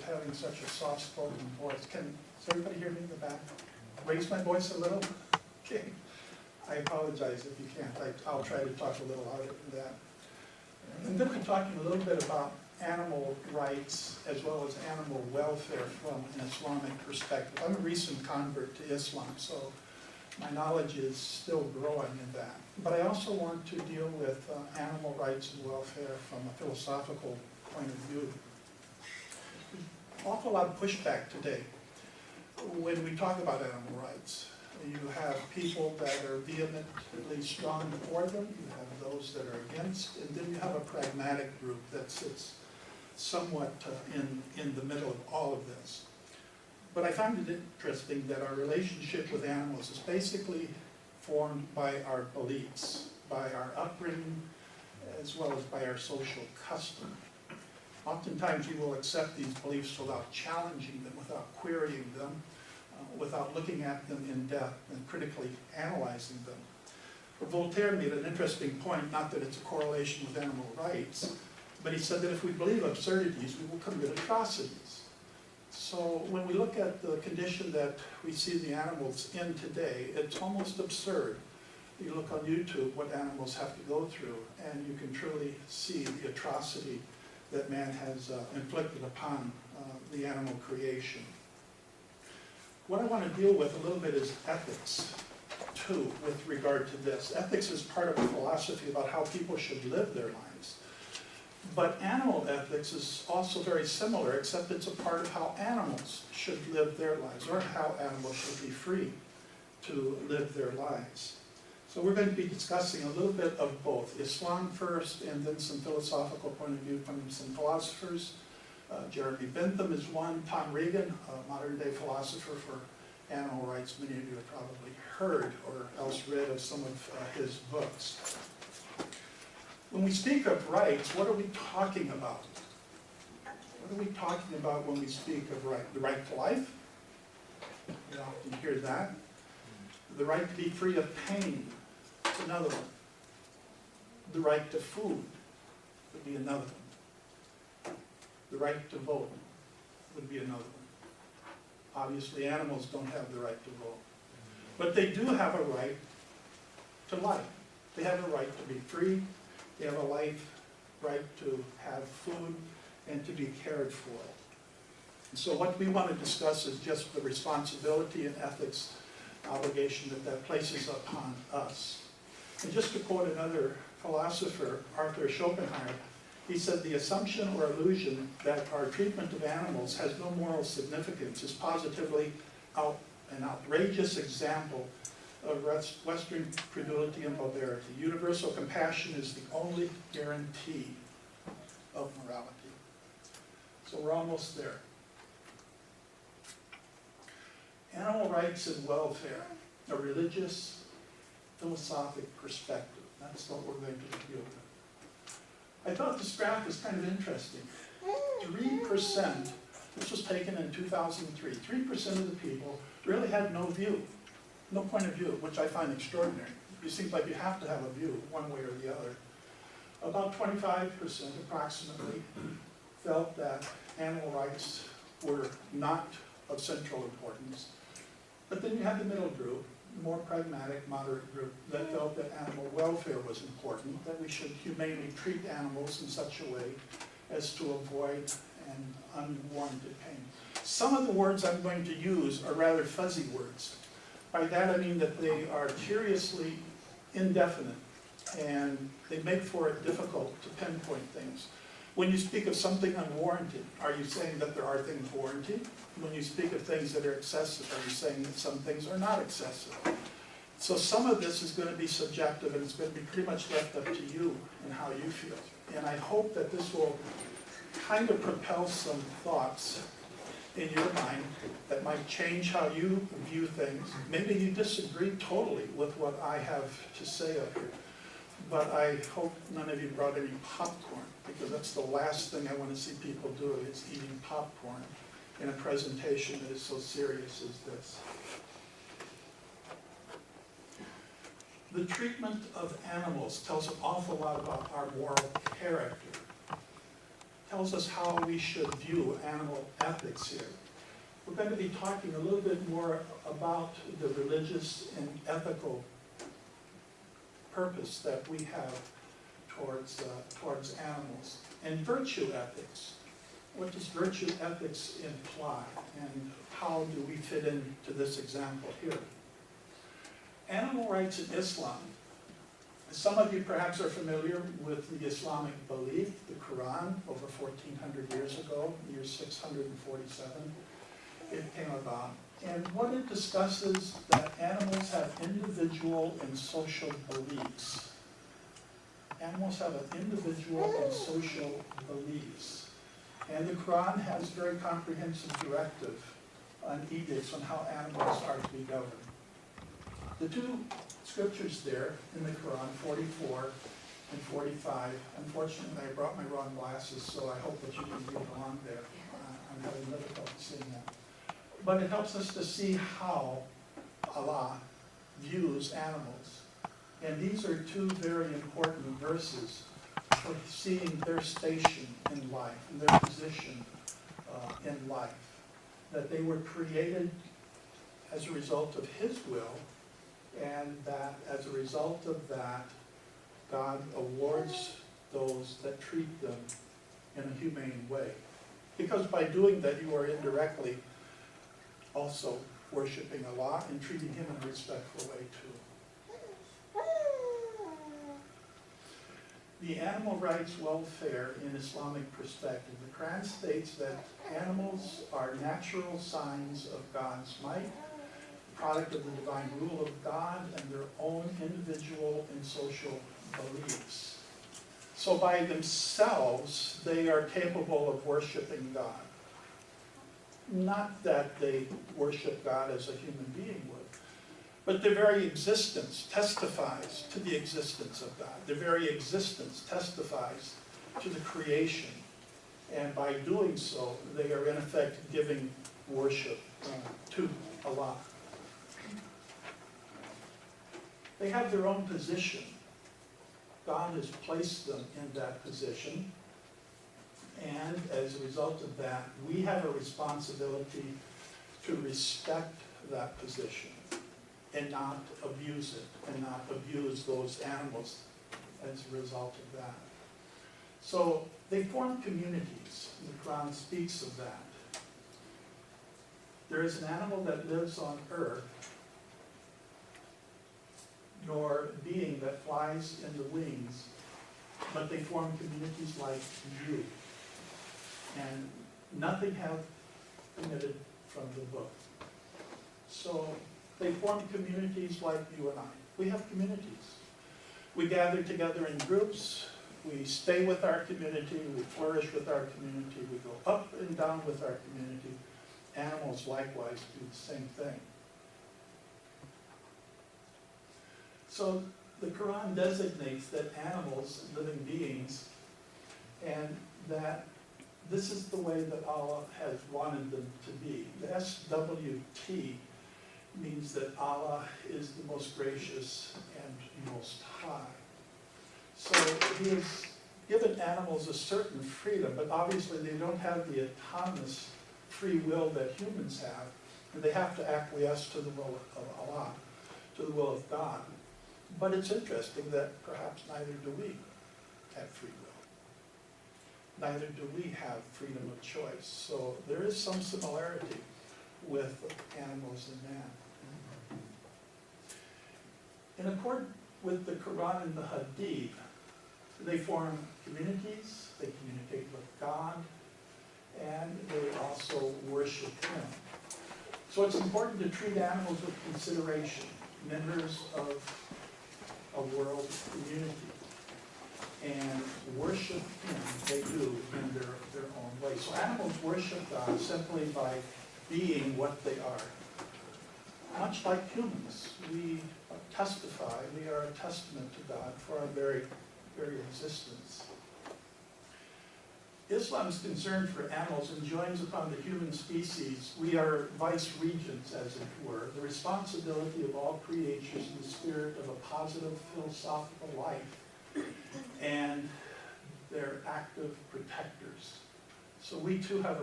Having such a soft-spoken voice. Does everybody hear me in the back? Raise my voice a little? Okay. I apologize if you can't. I'll try to talk a little louder than that. I'm going to be talking a little bit about animal rights as well as animal welfare from an Islamic perspective. I'm a recent convert to Islam, so my knowledge is still growing in that. But I also want to deal with animal rights and welfare from a philosophical point of view. Awful lot of pushback today when we talk about animal rights. You have people that are vehemently strong for them, you have those that are against, and then you have a pragmatic group that sits somewhat in the middle of all of this. But I find it interesting that our relationship with animals is basically formed by our beliefs, by our upbringing, as well as by our social custom. Oftentimes you will accept these beliefs without challenging them, without querying them, without looking at them in depth and critically analyzing them. But Voltaire made an interesting point, not that it's a correlation with animal rights, but he said that if we believe absurdities, we will commit atrocities. So when we look at the condition that we see the animals in today, it's almost absurd. You look on YouTube what animals have to go through, and you can truly see the atrocity that man has inflicted upon the animal creation. What I want to deal with a little bit is ethics, too, with regard to this. Ethics is part of a philosophy about how people should live their lives. But animal ethics is also very similar, except it's a part of how animals should live their lives, or how animals should be free to live their lives. So we're going to be discussing a little bit of both, Islam first, and then some philosophical point of view from some philosophers. Jeremy Bentham is one, Tom Regan, a modern-day philosopher for animal rights. Many of you have probably heard or else read of some of his books. When we speak of rights, what are we talking about? What are we talking about when we speak of right? The right to life? You often hear that. The right to be free of pain. Another one. The right to food would be another one. The right to vote would be another one. Obviously, animals don't have the right to vote. But they do have a right to life. They have a right to be free. They have a right to have food and to be cared for. And so what we want to discuss is just the responsibility and ethics obligation that places upon us. And just to quote another philosopher, Arthur Schopenhauer, he said, the assumption or illusion that our treatment of animals has no moral significance is positively an outrageous example of Western credulity and barbarity. Universal compassion is the only guarantee of morality. So we're almost there. Animal rights and welfare, a religious, philosophic perspective. That's what we're going to deal with. I thought this graph was kind of interesting. 3%, this was taken in 2003, 3% of the people really had no view, no point of view, which I find extraordinary. It seems like you have to have a view, one way or the other. About 25% approximately felt that animal rights were not of central importance. But then you had the middle group, more pragmatic, moderate group, that felt that animal welfare was important, that we should humanely treat animals in such a way as to avoid an unwarranted pain. Some of the words I'm going to use are rather fuzzy words. By that I mean that they are curiously indefinite, and they make for it difficult to pinpoint things. When you speak of something unwarranted, are you saying that there are things warranted? When you speak of things that are excessive, are you saying that some things are not excessive? So some of this is going to be subjective, and it's going to be pretty much left up to you and how you feel. And I hope that this will kind of propel some thoughts in your mind that might change how you view things. Maybe you disagree totally with what I have to say up here. But I hope none of you brought any popcorn, because that's the last thing I want to see people do, is eating popcorn in a presentation that is so serious as this. The treatment of animals tells an awful lot about our moral character. tells us how we should view animal ethics here. We're going to be talking a little bit more about the religious and ethical purpose that we have towards animals. And virtue ethics. What does virtue ethics imply, and how do we fit into this example here? Animal rights in Islam. Some of you perhaps are familiar with the Islamic belief, the Quran, over 1,400 years ago, year 647, it came about. And what it discusses that animals have individual and social beliefs. Animals have an individual and social beliefs. And the Quran has very comprehensive directive on edicts on how animals are to be governed. The two scriptures there in the Quran, 44 and 45, unfortunately I brought my wrong glasses, so I hope that you can read along there. I'm having difficulty seeing that. But it helps us to see how Allah views animals. And these are two very important verses for seeing their station in life, and their position in life. That they were created as a result of His will, and that as a result of that, God awards those that treat them in a humane way. Because by doing that, you are indirectly also worshiping Allah and treating Him in a respectful way too. The animal rights welfare in Islamic perspective. The Quran states that animals are natural signs of God's might, product of the divine rule of God, and their own individual and social beliefs. So by themselves, they are capable of worshiping God. Not that they worship God as a human being would, but their very existence testifies to the existence of God. Their very existence testifies to the creation. And by doing so, they are in effect giving worship to Allah. They have their own position. God has placed them in that position. And as a result of that, we have a responsibility to respect that position and not abuse it, and not abuse those animals as a result of that. So they form communities. The Quran speaks of that. There is an animal that lives on earth, nor being that flies in the wings, but they form communities like you. And nothing have omitted from the book. So they form communities like you and I. We have communities. We gather together in groups. We stay with our community. We flourish with our community. We go up and down with our community. Animals likewise do the same thing. So the Quran designates that animals, living beings, and that this is the way that Allah has wanted them to be. The SWT means that Allah is the most gracious and most high. So He has given animals a certain freedom, but obviously they don't have the autonomous free will that humans have, and they have to acquiesce to the will of Allah, to the will of God. But it's interesting that perhaps neither do we have free will. Neither do we have freedom of choice. So there is some similarity with animals and man. In accord with the Quran and the Hadith, they form communities, they communicate with God, and they also worship Him. So it's important to treat animals with consideration, members of a world community, and worship Him they do in their own way. So animals worship God simply by being what they are. Much like humans, we testify, we are a testament to God for our very existence. Islam's concern for animals enjoins upon the human species, we are vice regents, as it were, the responsibility of all creatures in the spirit of a positive philosophical life, and they're active protectors. So we too have a